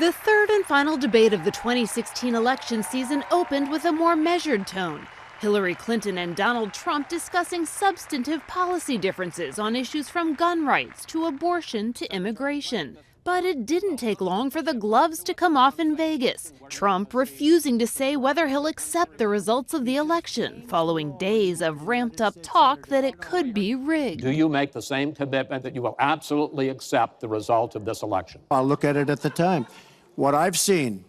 The third and final debate of the 2016 election season opened with a more measured tone. Hillary Clinton and Donald Trump discussing substantive policy differences on issues from gun rights to abortion to immigration. But it didn't take long for the gloves to come off in Vegas, Trump refusing to say whether he'll accept the results of the election, following days of ramped-up talk that it could be rigged. Do you make the same commitment that you will absolutely accept the result of this election? I'll look at it at the time. What I've seen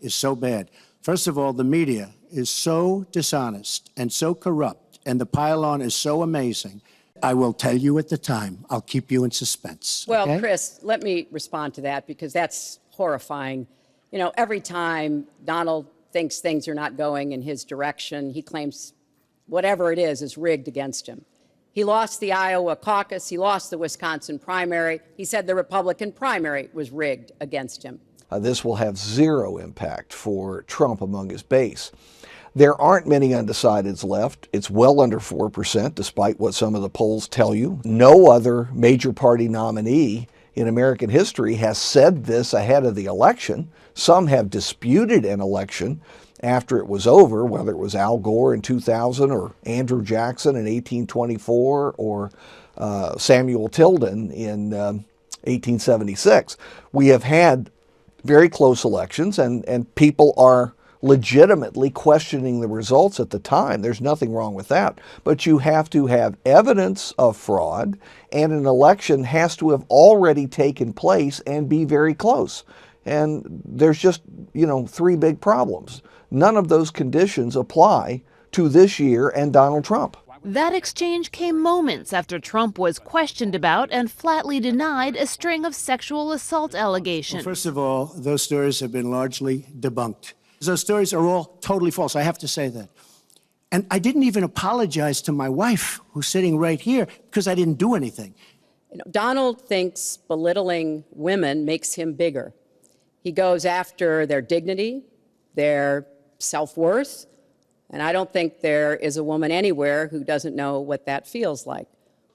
is so bad. First of all, the media is so dishonest and so corrupt, and the pile-on is so amazing. I will tell you at the time. I'll keep you in suspense. Well, okay? Chris, let me respond to that because that's horrifying. You know, every time Donald thinks things are not going in his direction, he claims whatever it is rigged against him. He lost the Iowa caucus. He lost the Wisconsin primary. He said the Republican primary was rigged against him. This will have zero impact for Trump among his base. There aren't many undecideds left. It's well under 4%, despite what some of the polls tell you. No other major party nominee in American history has said this ahead of the election. Some have disputed an election after it was over, whether it was Al Gore in 2000 or Andrew Jackson in 1824 or Samuel Tilden in 1876. We have had very close elections, and people are legitimately questioning the results at the time. There's nothing wrong with that. But you have to have evidence of fraud, and an election has to have already taken place and be very close. And there's just, three big problems. None of those conditions apply to this year and Donald Trump. That exchange came moments after Trump was questioned about and flatly denied a string of sexual assault allegations. Well, first of all, those stories have been largely debunked. Those stories are all totally false. I have to say that. And I didn't even apologize to my wife, who's sitting right here, because I didn't do anything. Donald thinks belittling women makes him bigger. He goes after their dignity, their self-worth, and I don't think there is a woman anywhere who doesn't know what that feels like.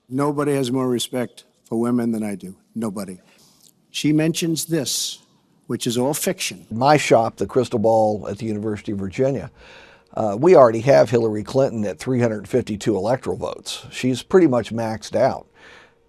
Nobody has more respect for women than I do. Nobody. She mentions this, which is all fiction. My shop, the Crystal Ball at the University of Virginia, we already have Hillary Clinton at 352 electoral votes. She's pretty much maxed out.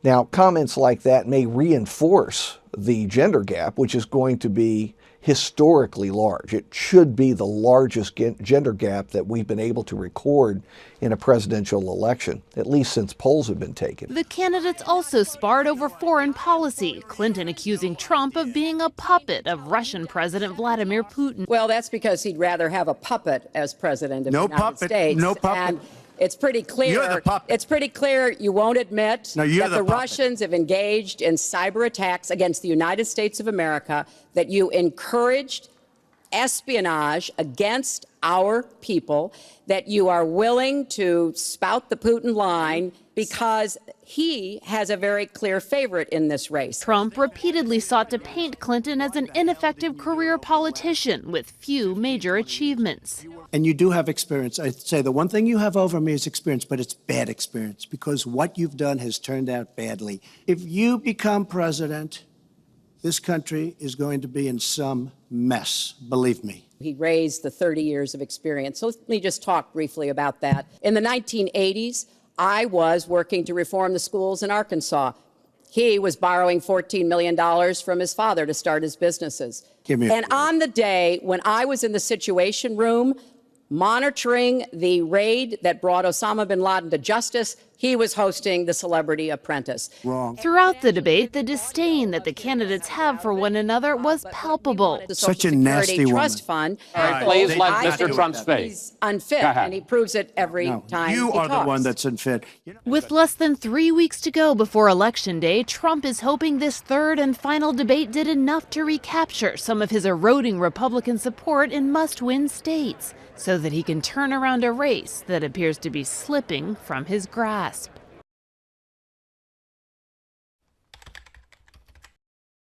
Now, comments like that may reinforce the gender gap, which is going to be historically large. It should be the largest gender gap that we've been able to record in a presidential election, at least since polls have been taken. The candidates also sparred over foreign policy, Clinton accusing Trump of being a puppet of Russian President Vladimir Putin. Well, that's because he'd rather have a puppet as president of the United States. No puppet. And it's pretty clear. You're the puppet. It's pretty clear you won't admit that the puppet. Russians have engaged in cyber attacks against the United States of America, that you encouraged espionage against our people, that you are willing to spout the Putin line because he has a very clear favorite in this race. Trump repeatedly sought to paint Clinton as an ineffective career politician with few major achievements. And you do have experience. I'd say the one thing you have over me is experience, but it's bad experience because what you've done has turned out badly. If you become president, this country is going to be in some mess, believe me. He raised the 30 years of experience. So let me just talk briefly about that. In the 1980s, I was working to reform the schools in Arkansas. He was borrowing $14 million from his father to start his businesses. And on the day when I was in the Situation Room monitoring the raid that brought Osama bin Laden to justice, he was hosting the Celebrity Apprentice. Wrong. Throughout the debate, the disdain that the candidates have for one another was palpable. The Such Social a nasty Security woman. Trust Fund. Please let I Mr. think Trump speak. He's unfit, and he proves it every time You he are talks. the one that's unfit. With less than 3 weeks to go before Election Day, Trump is hoping this third and final debate did enough to recapture some of his eroding Republican support in must-win states, so that he can turn around a race that appears to be slipping from his grasp.